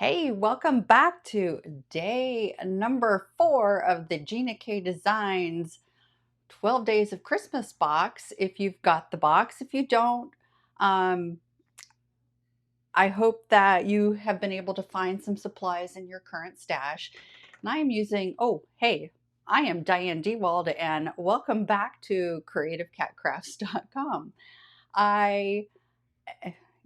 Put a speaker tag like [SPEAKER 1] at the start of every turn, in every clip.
[SPEAKER 1] Hey, welcome back to day number 4 of the Gina K Designs 12 Days of Christmas box. If you've got the box, if you don't, um, I hope that you have been able to find some supplies in your current stash. And I am using, oh, hey, I am Diane DeWald, and welcome back to creativecatcrafts.com.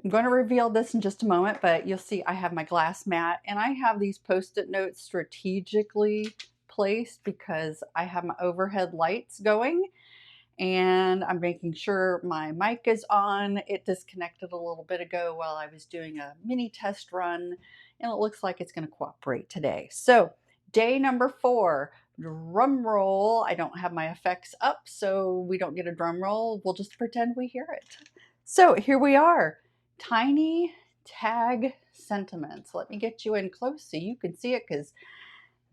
[SPEAKER 1] I'm going to reveal this in just a moment, but you'll see I have my glass mat and I have these post-it notes strategically placed because I have my overhead lights going and I'm making sure my mic is on. It disconnected a little bit ago while I was doing a mini test run and it looks like it's going to cooperate today. So day number 4, drum roll. I don't have my effects up, so we don't get a drum roll. We'll just pretend we hear it. So here we are. Tiny tag sentiments. Let me get you in close so you can see it because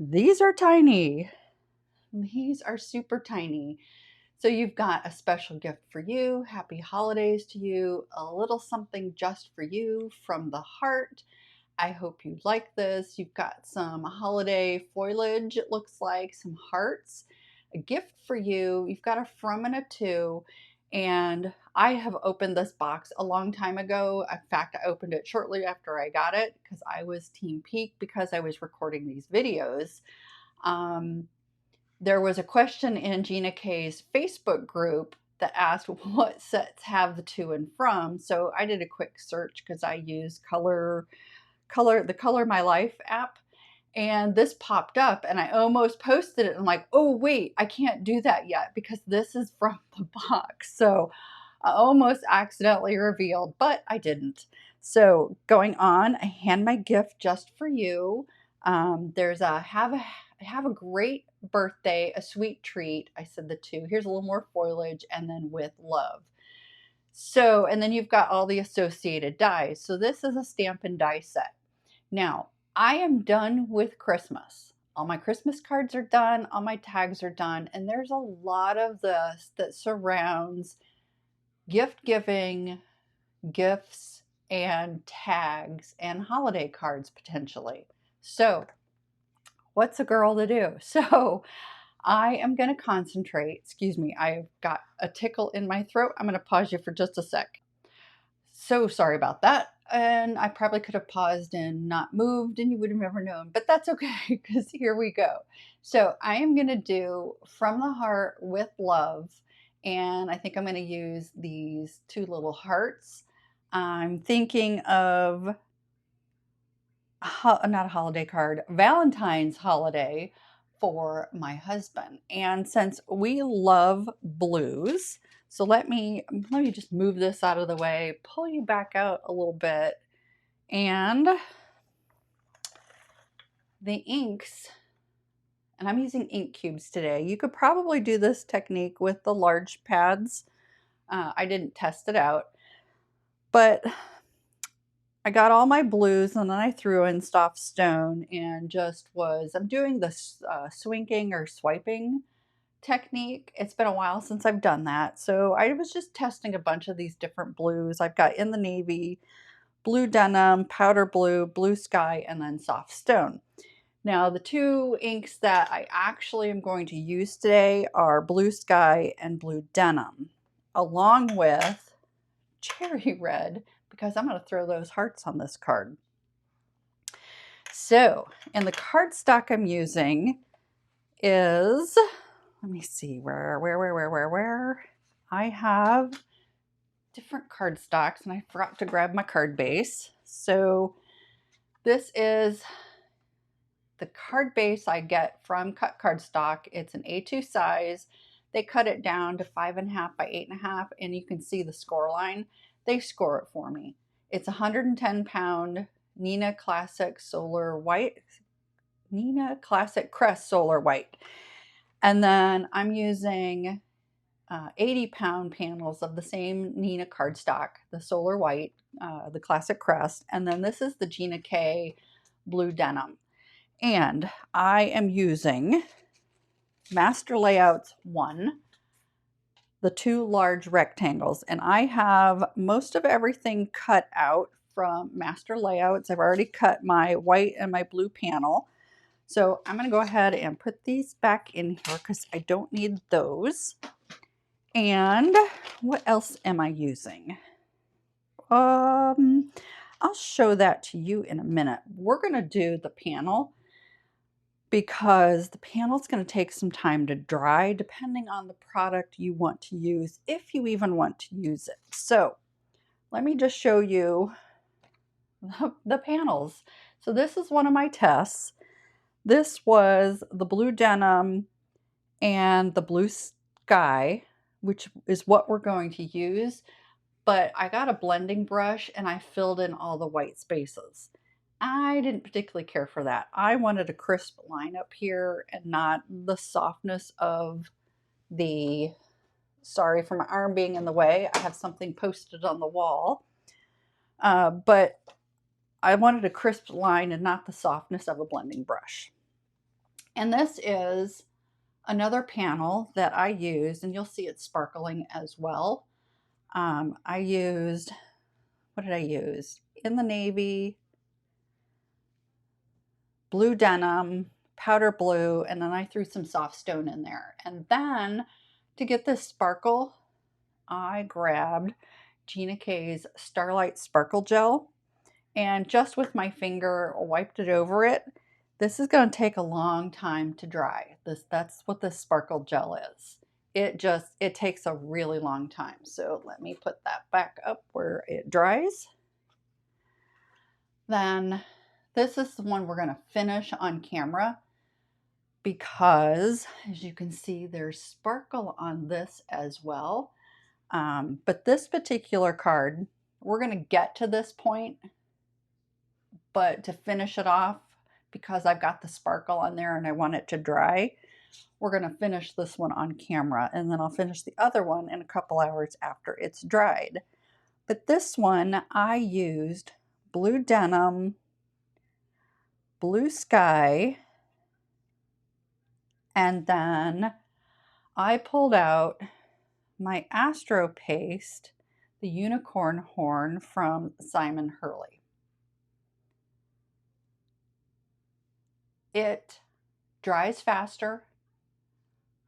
[SPEAKER 1] these are tiny. These are super tiny. So you've got a special gift for you. Happy holidays to you. A little something just for you from the heart. I hope you like this. You've got some holiday foliage, it looks like, some hearts. A gift for you. You've got a from and a to. And I have opened this box a long time ago. In fact, I opened it shortly after I got it because I was Team Peak because I was recording these videos. There was a question in Gina K's Facebook group that asked what sets have the to and from. So I did a quick search because I use the Color My Life app. And this popped up and I almost posted it. I'm like, oh, wait, I can't do that yet because this is from the box. So I almost accidentally revealed, but I didn't. So going on, I hand my gift just for you. There's a have a great birthday, a sweet treat. I said the to. Here's a little more foliage and then with love. So, and then you've got all the associated dies. So this is a stamp and die set. Now, I am done with Christmas. All my Christmas cards are done, all my tags are done, and there's a lot of this that surrounds gift giving, gifts, and tags and holiday cards potentially. So, what's a girl to do? So, I am going to concentrate. Excuse me, I've got a tickle in my throat. I'm going to pause you for just a sec. So sorry about that. And I probably could have paused and not moved and you would have never known, but that's okay because here we go. So I am going to do From the Heart with Love. And I think I'm going to use these 2 little hearts. I'm thinking of, not a holiday card, Valentine's holiday for my husband. And since we love blues, so let me just move this out of the way, pull you back out a little bit. And the inks, and I'm using ink cubes today. You could probably do this technique with the large pads. I didn't test it out, but I got all my blues and then I threw in soft stone and I'm doing this swinking or swiping technique. It's been a while since I've done that. So I was just testing a bunch of these different blues. I've got In the Navy, blue denim, powder blue, blue sky, and then soft stone. Now the 2 inks that I actually am going to use today are blue sky and blue denim, along with cherry red, because I'm going to throw those hearts on this card. So, and the cardstock I'm using is, let me see, where I have different cardstocks and I forgot to grab my card base. So this is the card base I get from Cut Cardstock. It's an A2 size. They cut it down to 5.5 by 8.5 and you can see the score line. They score it for me. It's 110 pound Neenah Classic Solar White, Neenah Classic Crest Solar White. And then I'm using 80 pound panels of the same Neenah cardstock, the Solar White, the Classic Crest. And then this is the Gina K Blue Denim. And I am using Master Layouts 1, the 2 large rectangles. And I have most of everything cut out from Master Layouts. I've already cut my white and my blue panel. So I'm going to go ahead and put these back in here because I don't need those. And what else am I using? I'll show that to you in a minute. We're going to do the panel because the panel is going to take some time to dry depending on the product you want to use, if you even want to use it. So let me just show you the panels. So this is one of my tests. This was the blue denim and the blue sky, which is what we're going to use. But I got a blending brush and I filled in all the white spaces. I didn't particularly care for that. I wanted a crisp line up here and not the softness of the, sorry for my arm being in the way. I have something posted on the wall. But I wanted a crisp line and not the softness of a blending brush. And this is another panel that I used, and you'll see it sparkling as well. I used, what did I use? In the navy, blue denim, powder blue, and then I threw some soft stone in there. And then to get this sparkle, I grabbed Gina K's Starlight Sparkle Gel and just with my finger wiped it over it. This is going to take a long time to dry. That's what this sparkle gel is. It takes a really long time. So let me put that back up where it dries. Then this is the one we're going to finish on camera because, as you can see, there's sparkle on this as well. But this particular card, we're going to get to this point, but to finish it off, because I've got the sparkle on there and I want it to dry, we're going to finish this one on camera, and then I'll finish the other one in a couple hours after it's dried. But this one, I used blue denim, blue sky, and then I pulled out my Astro Paste, the unicorn horn from Simon Hurley. It dries faster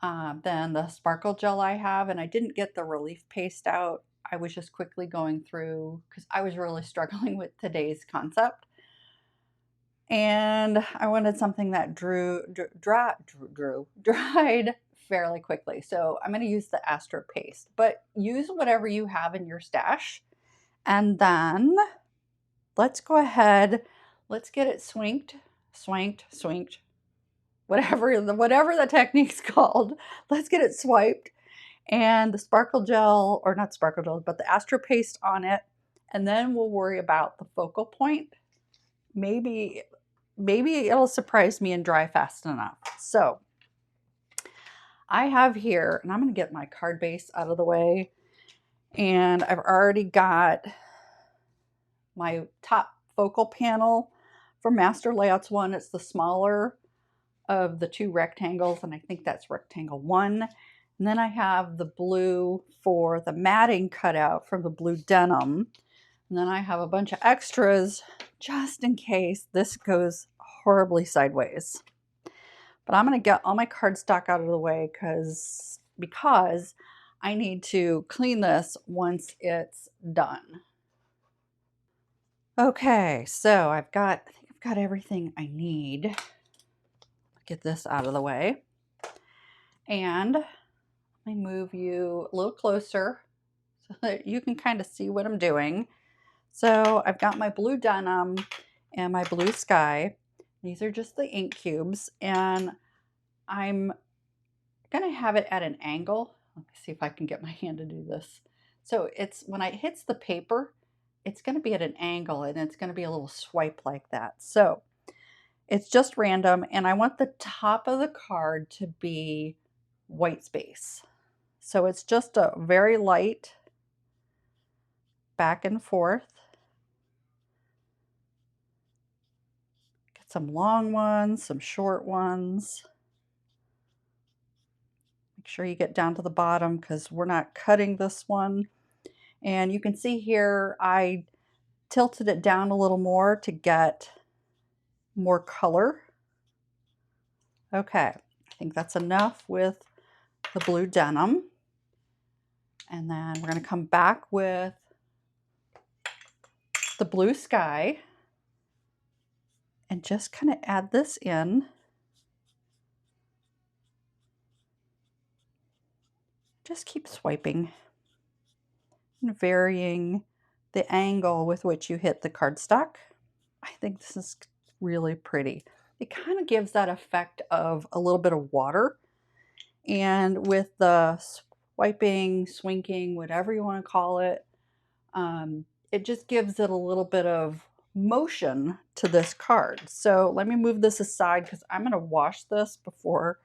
[SPEAKER 1] than the sparkle gel I have, and I didn't get the relief paste out. I was just quickly going through because I was really struggling with today's concept. And I wanted something that dried fairly quickly. So I'm going to use the Astro Paste, but use whatever you have in your stash. And then let's go ahead, let's get it swanked, whatever the technique's called. Let's get it swiped and the sparkle gel, or not sparkle gel, but the Astro Paste on it. And then we'll worry about the focal point. Maybe it'll surprise me and dry fast enough. So I have here, and I'm going to get my card base out of the way. And I've already got my top focal panel from Master Layouts 1. It's the smaller of the two rectangles, and I think that's rectangle 1. And then I have the blue for the matting cutout from the blue denim. And then I have a bunch of extras just in case this goes horribly sideways. But I'm going to get all my cardstock out of the way because I need to clean this once it's done. Okay, so I think I've got everything I need. Get this out of the way. And let me move you a little closer so that you can kind of see what I'm doing. So I've got my blue denim and my blue sky. These are just the ink cubes, and I'm going to have it at an angle. Let me see if I can get my hand to do this. So it's when it hits the paper, it's going to be at an angle, and it's going to be a little swipe like that. So it's just random, and I want the top of the card to be white space. So it's just a very light back and forth. Get some long ones, some short ones. Make sure you get down to the bottom because we're not cutting this one. And you can see here, I tilted it down a little more to get more color. Okay, I think that's enough with the blue denim. And then we're going to come back with the blue sky and just kind of add this in. Just keep swiping and varying the angle with which you hit the cardstock. I think this is really pretty. It kind of gives that effect of a little bit of water. And with the swiping, swinking, whatever you want to call it, it just gives it a little bit of motion to this card. So let me move this aside because I'm going to wash this before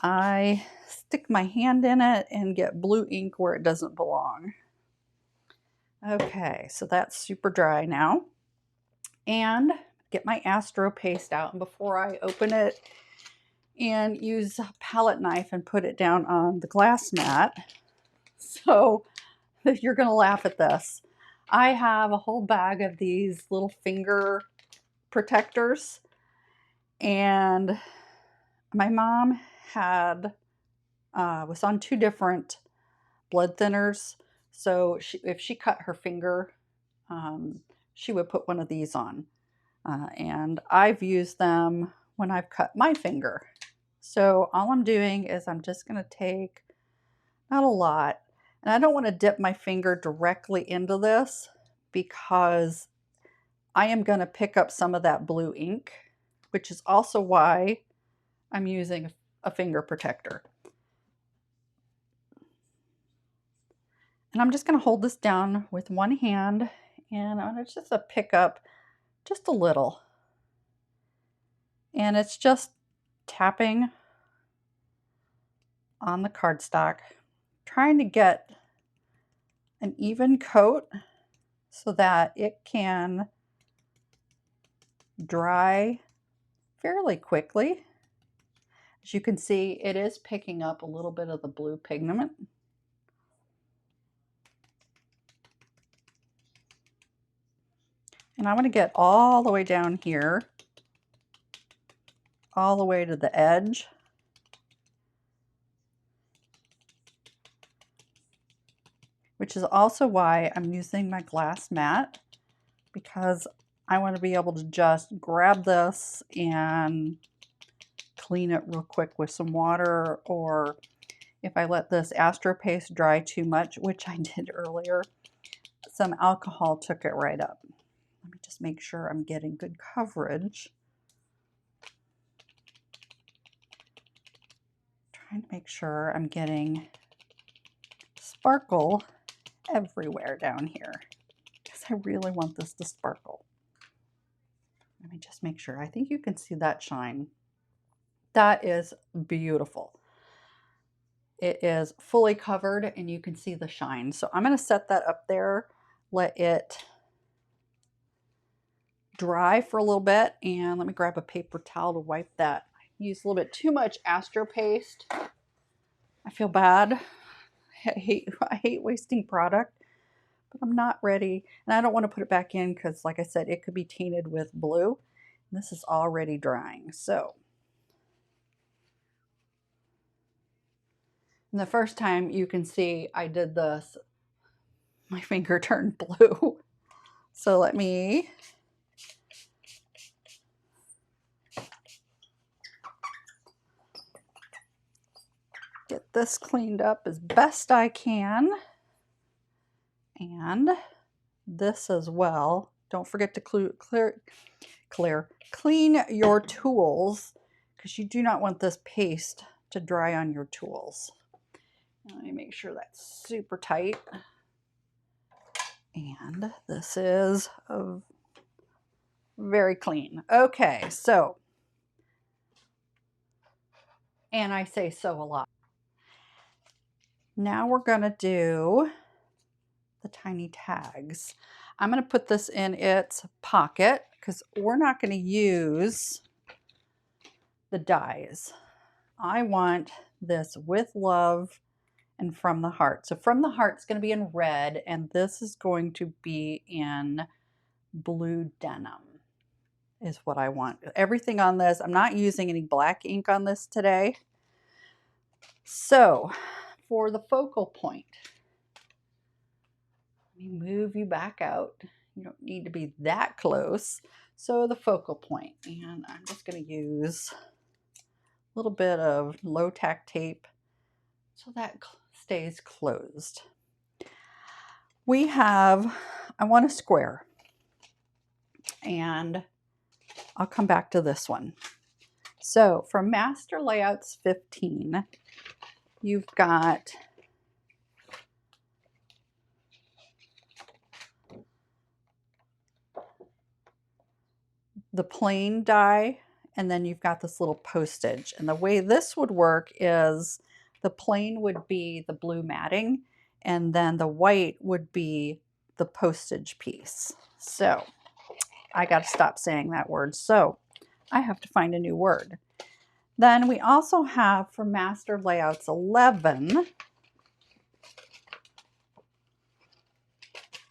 [SPEAKER 1] I stick my hand in it and get blue ink where it doesn't belong. Okay, so that's super dry now. And get my Astro paste out. And before I open it and use a palette knife and put it down on the glass mat. So you're going to laugh at this. I have a whole bag of these little finger protectors. And my mom was on 2 different blood thinners. So if she cut her finger, she would put one of these on. And I've used them when I've cut my finger. So all I'm doing is I'm just going to take, not a lot, and I don't want to dip my finger directly into this because I am going to pick up some of that blue ink, which is also why I'm using a finger protector. And I'm just going to hold this down with one hand, and I'm going to just pick up just a little. And it's just tapping on the cardstock, trying to get an even coat so that it can dry fairly quickly. As you can see, it is picking up a little bit of the blue pigment. And I want to get all the way down here, all the way to the edge. Which is also why I'm using my glass mat, because I want to be able to just grab this and clean it real quick with some water, or if I let this Astro paste dry too much, which I did earlier, some alcohol took it right up. Let me just make sure I'm getting good coverage. Trying to make sure I'm getting sparkle everywhere down here because I really want this to sparkle. Let me just make sure. I think you can see that shine. That is beautiful. It is fully covered and you can see the shine. So I'm going to set that up there, let it dry for a little bit, and let me grab a paper towel to wipe that. I used a little bit too much Astro paste. I feel bad. I hate wasting product, but I'm not ready. And I don't want to put it back in because, like I said, it could be tainted with blue. And this is already drying. So, and the first time you can see I did this, my finger turned blue. So let me get this cleaned up as best I can. And this as well. Don't forget to clean your tools because you do not want this paste to dry on your tools. Let me make sure that's super tight. And this is very clean. Okay, so, and I say so a lot. Now we're gonna do the tiny tags. I'm going to put this in its pocket because we're not going to use the dies. I want this with love and From the Heart. So From the Heart's going to be in red, and this is going to be in blue denim is what I want. Everything on this, I'm not using any black ink on this today. So for the focal point, let me move you back out. You don't need to be that close. So the focal point, and I'm just going to use a little bit of low tack tape so that stays closed. We have, I want a square, and I'll come back to this one. So from Master Layouts 15, you've got the plain die, and then you've got this little postage. And the way this would work is the plain would be the blue matting, and then the white would be the postage piece. So I got to stop saying that word. So I have to find a new word. Then we also have for Master Layouts 11,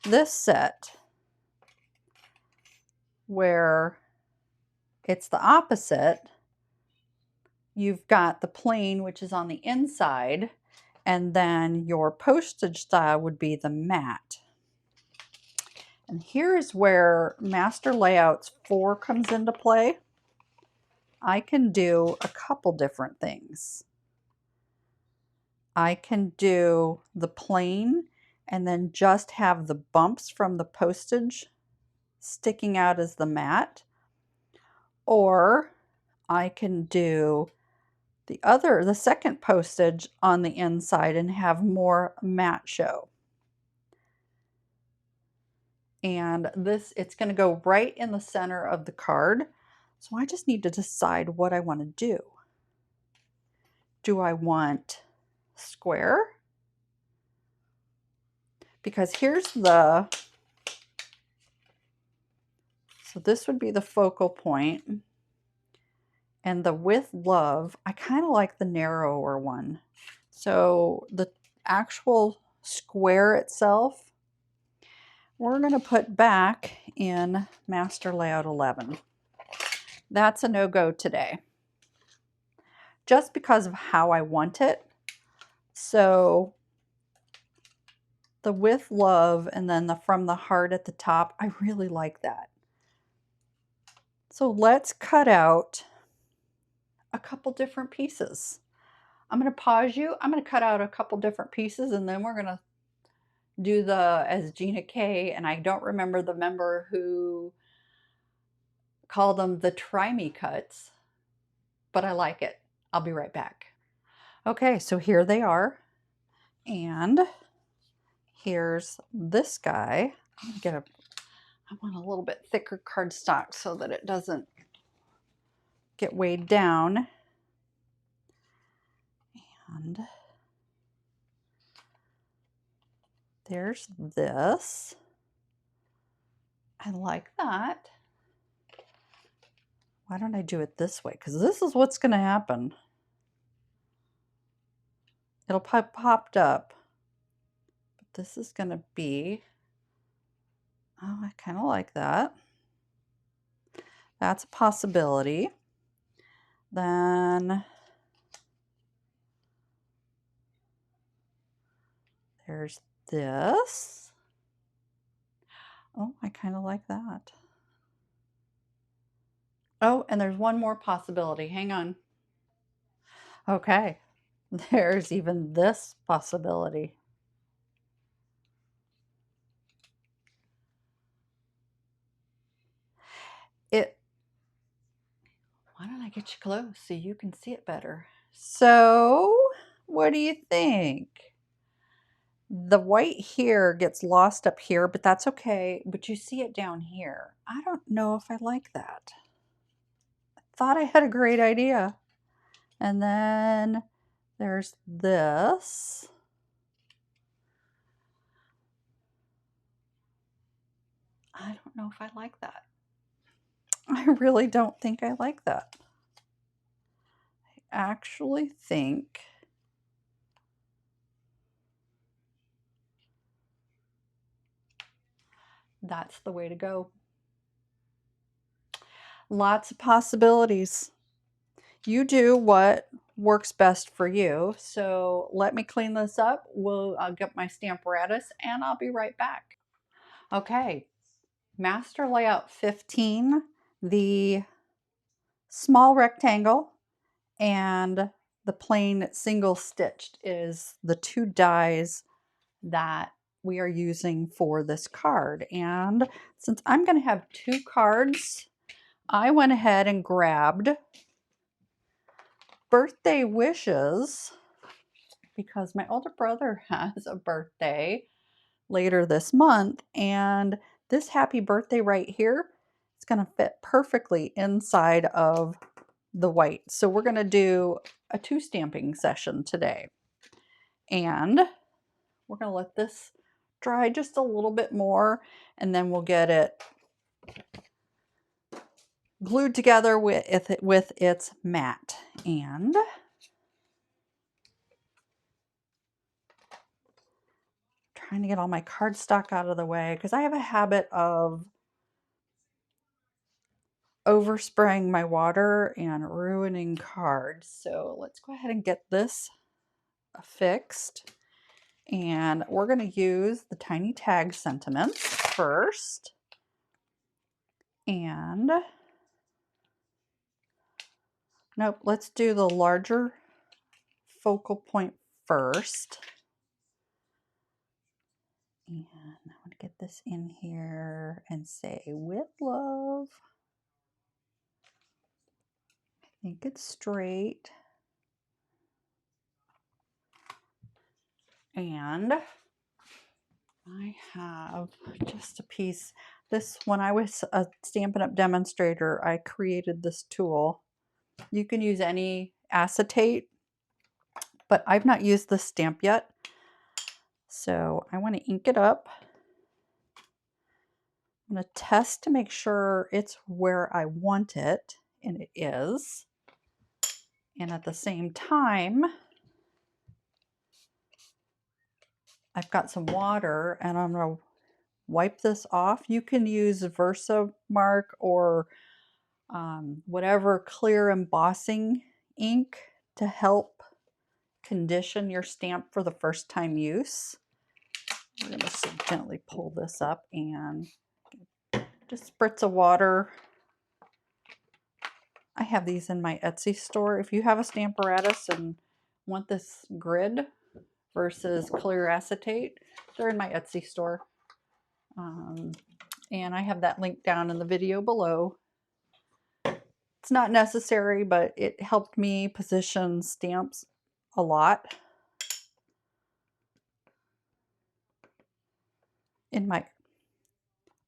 [SPEAKER 1] this set where it's the opposite. You've got the plain, which is on the inside, and then your postage style would be the matte. And here's where Master Layouts 4 comes into play. I can do a couple different things. I can do the plain and then just have the bumps from the postage sticking out as the matte. Or I can do the second postage on the inside and have more matte show. And this, it's going to go right in the center of the card. So I just need to decide what I want to do. Do I want square? Because here's so this would be the focal point. And the With Love, I kind of like the narrower one. So the actual square itself, we're going to put back in Master Layout 11. That's a no-go today, just because of how I want it. So the With Love and then the From the Heart at the top, I really like that. So let's cut out a couple different pieces. I'm going to pause you. I'm going to cut out a couple different pieces, and then we're going to do as Gina K, and I don't remember the member who called them the try me cuts, but I like it. I'll be right back. Okay, so here they are. And here's this guy. I want a little bit thicker cardstock so that it doesn't get weighed down. And there's this. I like that. Why don't I do it this way? Because this is what's going to happen. It'll pop popped up. But this is going to be, oh, I kind of like that. That's a possibility. Then there's this. Oh, I kind of like that. Oh, and there's one more possibility. Hang on. Okay, there's even this possibility. Why don't I get you close so you can see it better? So, what do you think? The white here gets lost up here, but that's okay. But you see it down here. I don't know if I like that. I thought I had a great idea. And then there's this. I don't know if I like that. I really don't think I like that. I actually think That's the way to go. Lots of possibilities. You do what works best for you. So let me clean this up. I'll get my Stamparatus and I'll be right back. Okay, master layout 15, the small rectangle and the plain single stitched is the two dies that we are using for this card. And since I'm going to have two cards, I went ahead and grabbed birthday wishes because my older brother has a birthday later this month, and this happy birthday right here is going to fit perfectly inside of the white. So we're going to do a 2 stamping session today, and we're going to let this dry just a little bit more, and then we'll get it glued together with its mat. And trying to get all my cardstock out of the way because I have a habit of overspraying my water and ruining cards. So let's go ahead and get this fixed. And we're going to use the tiny tag sentiments first. And nope, let's do the larger focal point first. And I'm going to get this in here and say with love. I think it's straight. And I have just a piece. This, when I was a Stampin' Up! Demonstrator, I created this tool. You can use any acetate, but I've not used this stamp yet. So I want to ink it up. I'm going to test to make sure it's where I want it, and it is. And at the same time, I've got some water, and I'm going to wipe this off. You can use Versamark or whatever clear embossing ink to help condition your stamp for the first time use. We're going to gently pull this up and just spritz of water. I have these in my Etsy store. If you have a Stamparatus and want this grid versus clear acetate, they're in my Etsy store. And I have that link down in the video below. It's not necessary, but it helped me position stamps a lot in my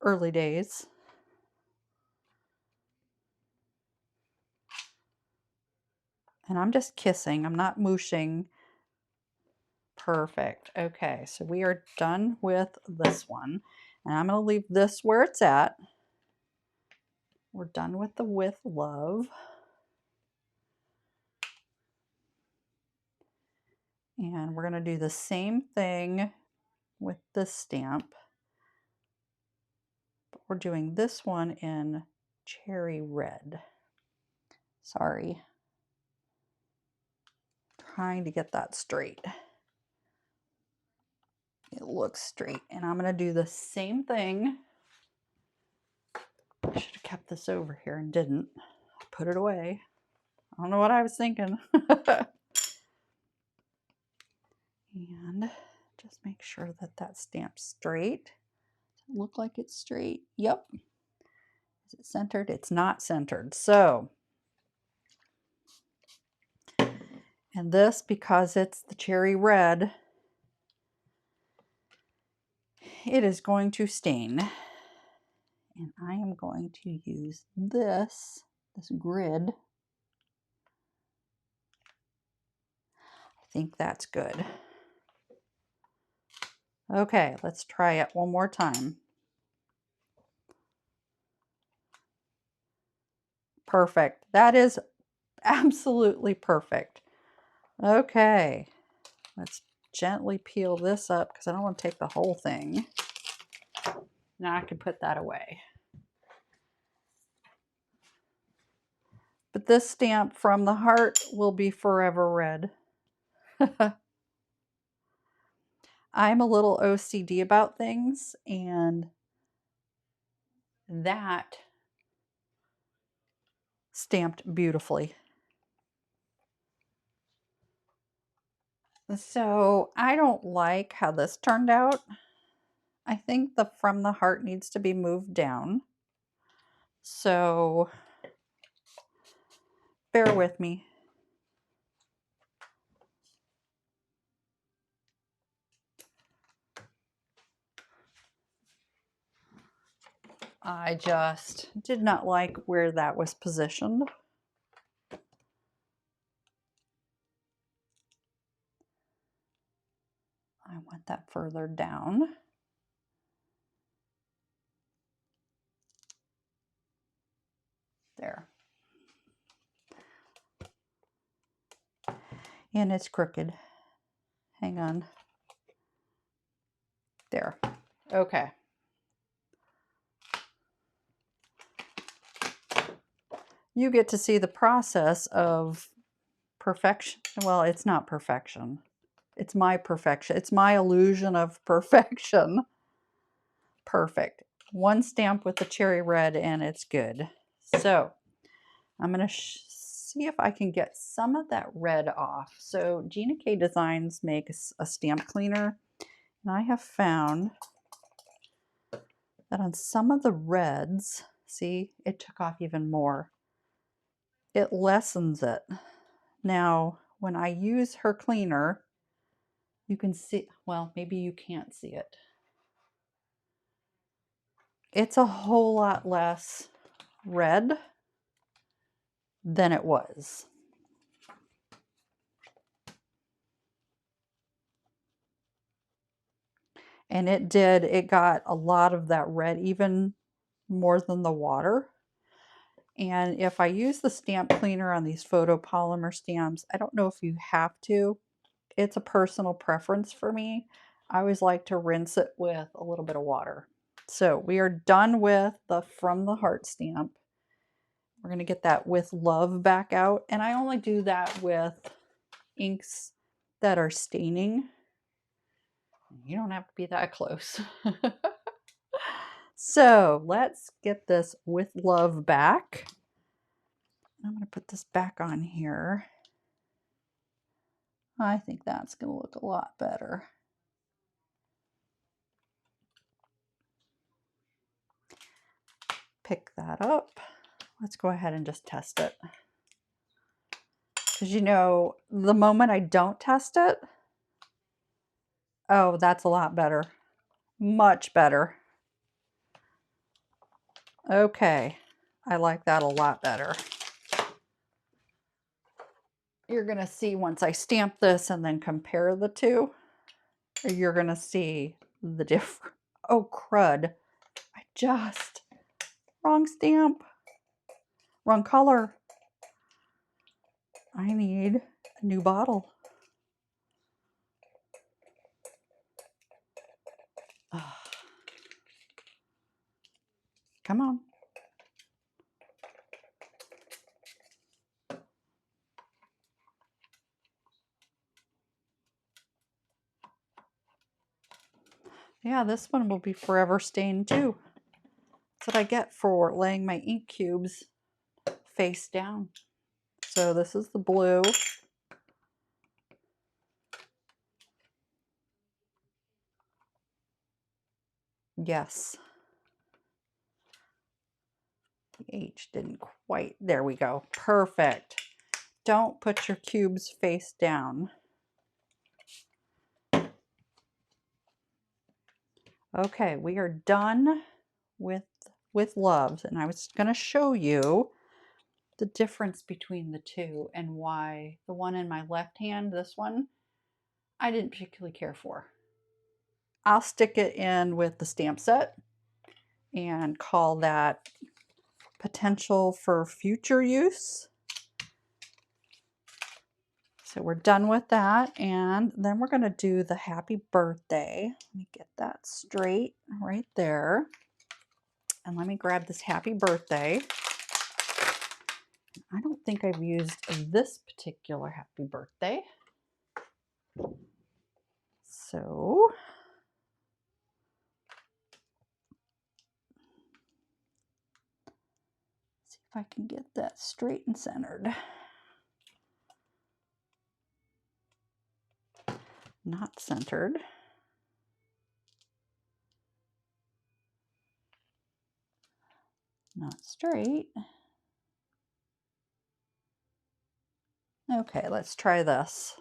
[SPEAKER 1] early days. And I'm just kissing, I'm not mooshing. Perfect. Okay, so we are done with this one. And I'm going to leave this where it's at. We're done with the with love. And we're going to do the same thing with this stamp. But we're doing this one in cherry red. Sorry. Trying to get that straight. It looks straight. And I'm going to do the same thing. I should have kept this over here and didn't. Put it away. I don't know what I was thinking. And just make sure that that stamp's straight. Does it look like it's straight? Yep. Is it centered? It's not centered. So, and this, because it's the cherry red, it is going to stain. And I am going to use this grid. I think that's good. Okay, let's try it one more time. Perfect. That is absolutely perfect. Okay, let's gently peel this up because I don't want to take the whole thing. Now I can put that away. But this stamp from the heart will be forever red. I'm a little OCD about things, and that stamped beautifully. So I don't like how this turned out. I think the from the heart needs to be moved down. So bear with me. I just did not like where that was positioned. I want that further down. There. And it's crooked. Hang on. There. Okay. You get to see the process of perfection. Well, it's not perfection. It's my perfection. It's my illusion of perfection. Perfect. One stamp with the cherry red and it's good. So I'm going to see if I can get some of that red off. So Gina K Designs makes a stamp cleaner, and I have found that on some of the reds, see, it took off even more. It lessens it. Now, when I use her cleaner, you can see, well, maybe you can't see it. It's a whole lot less red than it was. And it got a lot of that red, even more than the water. And if I use the stamp cleaner on these photopolymer stamps, I don't know if you have to. It's a personal preference for me. I always like to rinse it with a little bit of water. So we are done with the From the Heart stamp. We're going to get that With Love back out. And I only do that with inks that are staining. You don't have to be that close. So let's get this With Love back. I'm going to put this back on here. I think that's going to look a lot better. Pick that up. Let's go ahead and just test it. Because you know, the moment I don't test it, oh, that's a lot better. Much better. Okay, I like that a lot better. You're going to see once I stamp this and then compare the two, you're going to see the difference. Oh, crud. Wrong stamp. Wrong color. I need a new bottle. Come on. Yeah, this one will be forever stained too. That's what I get for laying my ink cubes face down. So this is the blue. Yes. The H didn't quite, there we go. Perfect. Don't put your cubes face down. Okay, we are done with Loves, and I was going to show you the difference between the two and why the one in my left hand, this one, I didn't particularly care for. I'll stick it in with the stamp set and call that Potential for Future Use. So we're done with that, and then we're going to do the Happy Birthday. Let me get that straight right there. And let me grab this happy birthday. I don't think I've used this particular happy birthday. So see if I can get that straight and centered. Not centered. Not straight. Okay, let's try this.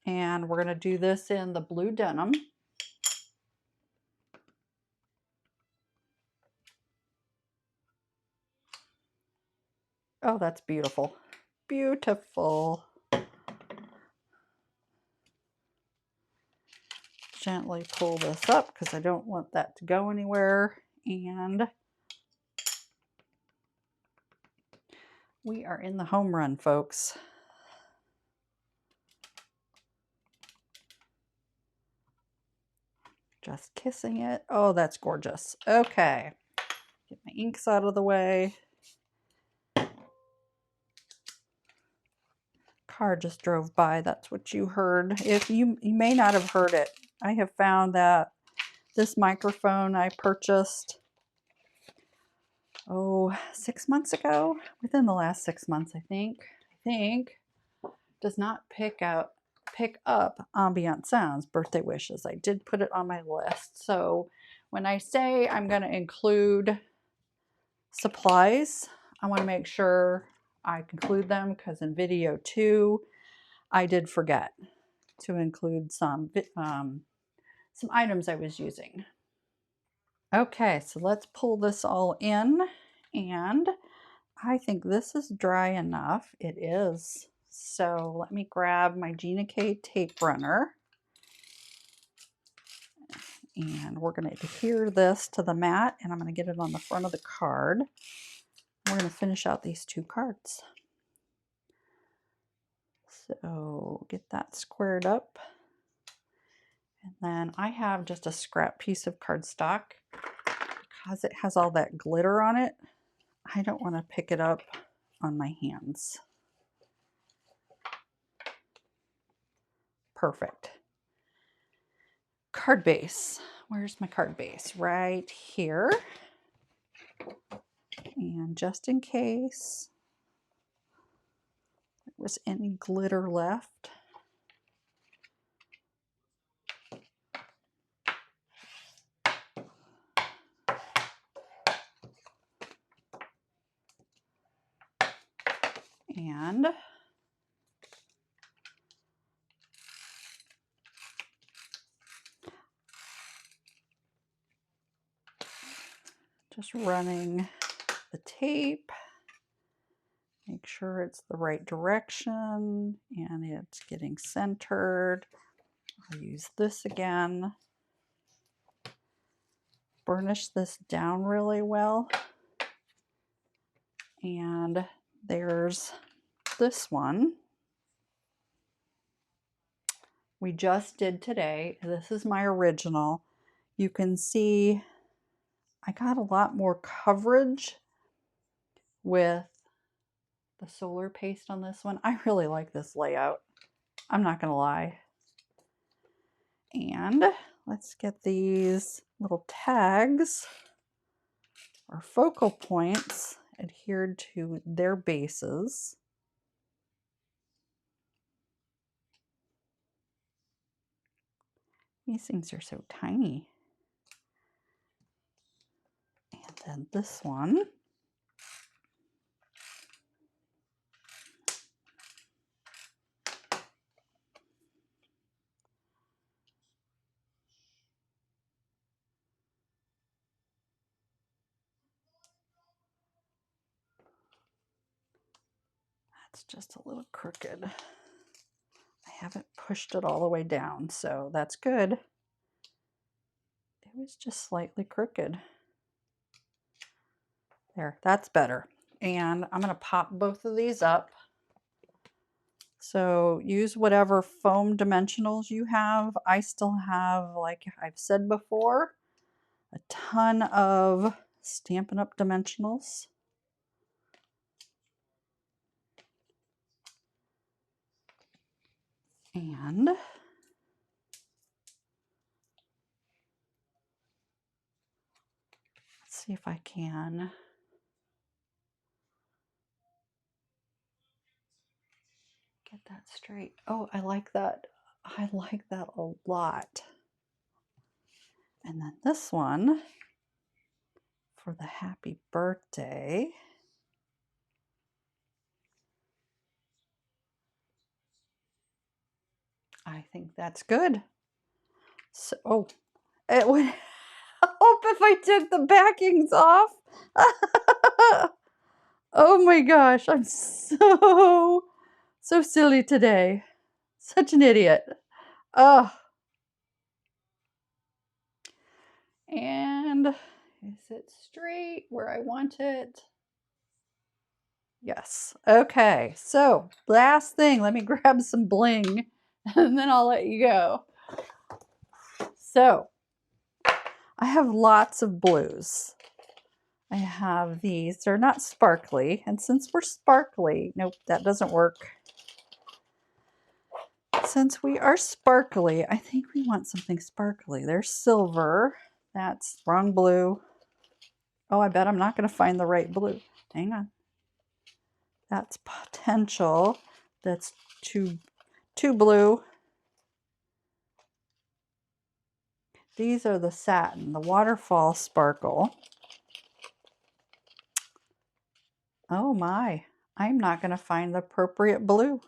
[SPEAKER 1] And we're going to do this in the blue denim. Oh, that's beautiful. Beautiful. Gently pull this up because I don't want that to go anywhere. And we are in the home run, folks. Just kissing it. Oh, that's gorgeous. Okay. Get my inks out of the way. Car just drove by. That's what you heard. If you may not have heard it. I have found that this microphone I purchased, 6 months ago, within the last 6 months, I think, does not pick up ambient sounds, birthday wishes. I did put it on my list. So when I say I'm going to include supplies, I want to make sure I include them, because in video 2, I did forget to include some items I was using. Okay, so let's pull this all in, and I think this is dry enough. It is. So let me grab my Gina K tape runner, and we're going to adhere this to the mat, and I'm going to get it on the front of the card. We're going to finish out these 2 cards. So get that squared up. And then I have just a scrap piece of cardstock. Because it has all that glitter on it, I don't want to pick it up on my hands. Perfect. Card base. Where's my card base? Right here. And just in case there was any glitter left, and just running the tape, make sure it's the right direction and it's getting centered. I'll use this again. Burnish this down really well. And there's this one we just did today. This is my original. You can see I got a lot more coverage with the solar paste on this one. I really like this layout. I'm not going to lie. And let's get these little tags or focal points adhered to their bases. These things are so tiny. And then this one. That's just a little crooked. I haven't pushed it all the way down, so that's good. It was just slightly crooked. There, that's better. And I'm going to pop both of these up. So use whatever foam dimensionals you have. I still have, like I've said before, a ton of Stampin' Up! Dimensionals. And let's see if I can get that straight. Oh, I like that. I like that a lot. And then this one for the happy birthday. I think that's good. So, oh, it would help if I took the backings off. Oh my gosh, I'm so silly today. Such an idiot. Oh. And is it straight where I want it? Yes. Okay, so last thing, let me grab some bling and then I'll let you go. So I have lots of blues. I have these, they're not sparkly. And since we're sparkly, nope, that doesn't work. Since we are sparkly, I think we want something sparkly. There's silver. That's wrong blue. Oh, I bet I'm not going to find the right blue. Hang on. That's potential. That's too blue. These are the satin, the waterfall sparkle. Oh my, I'm not going to find the appropriate blue.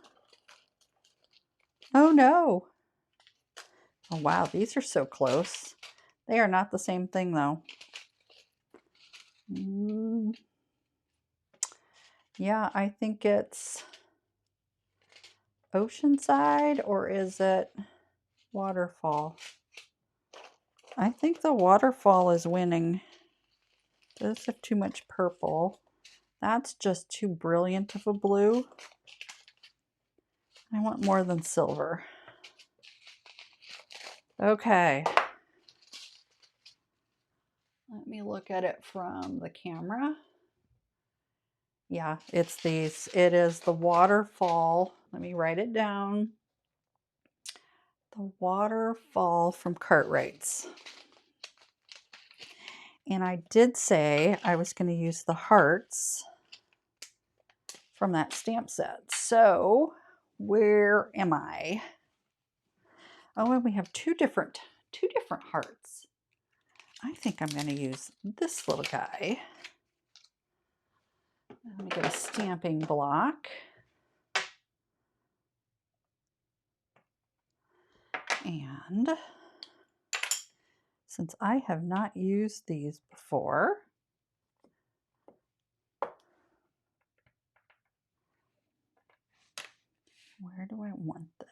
[SPEAKER 1] Oh no. Oh wow, these are so close. They are not the same thing though. Yeah, I think it's Oceanside, or is it Waterfall? I think the Waterfall is winning. Those have too much purple. That's just too brilliant of a blue. I want more than silver. Okay. Let me look at it from the camera. Yeah, it's these. It is the Waterfall. Let me write it down. The Waterfall from Cartwright's. And I did say I was going to use the hearts from that stamp set. So where am I? Oh, and we have two different hearts. I think I'm going to use this little guy. Let me get a stamping block. And since I have not used these before, where do I want this?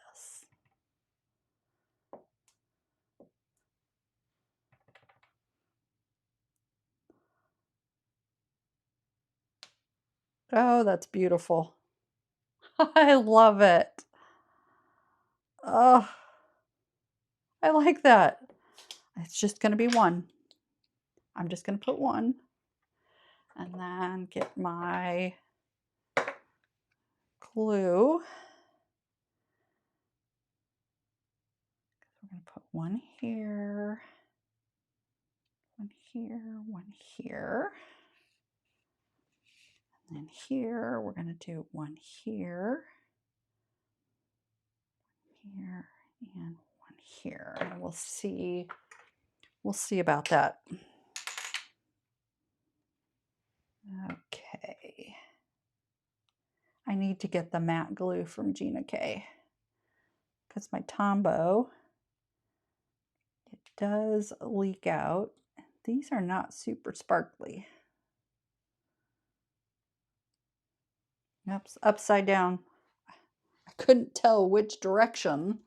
[SPEAKER 1] Oh, that's beautiful. I love it. Oh, I like that. It's just going to be one. I'm just going to put one and then get my glue. We're going to put one here, one here, one here. And then here, we're going to do one here, here, and one here. And we'll see about that. Okay. I need to get the matte glue from Gina K, because my Tombow, it does leak out. These are not super sparkly. Oops, upside down. I couldn't tell which direction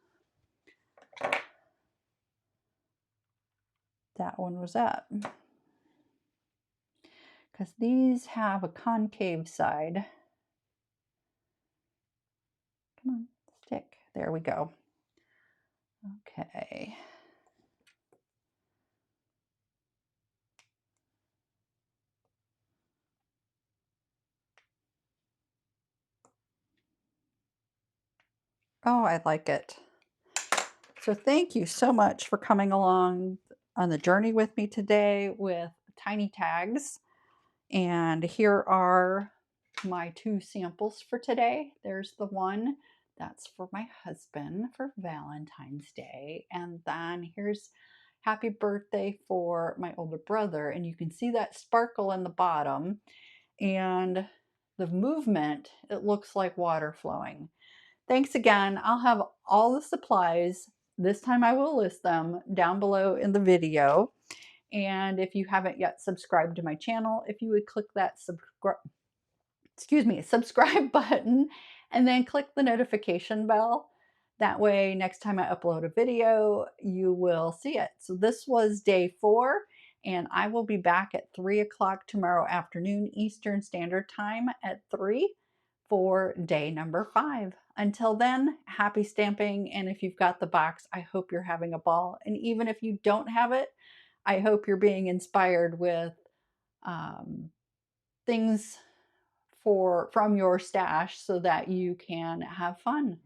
[SPEAKER 1] that one was at, because these have a concave side. Come on, stick. There we go. Okay. Oh, I like it. So thank you so much for coming along on the journey with me today with tiny tags. And here are my 2 samples for today. There's the one that's for my husband for Valentine's Day. And then here's happy birthday for my older brother. And you can see that sparkle in the bottom. And the movement, it looks like water flowing. Thanks again. I'll have all the supplies. This time I will list them down below in the video. And if you haven't yet subscribed to my channel, if you would click that subscribe button and then click the notification bell. That way, next time I upload a video, you will see it. So this was day 4, and I will be back at 3 o'clock tomorrow afternoon Eastern Standard Time at 3 for day number 5. Until then, happy stamping. And if you've got the box, I hope you're having a ball. And even if you don't have it, I hope you're being inspired with things from your stash so that you can have fun.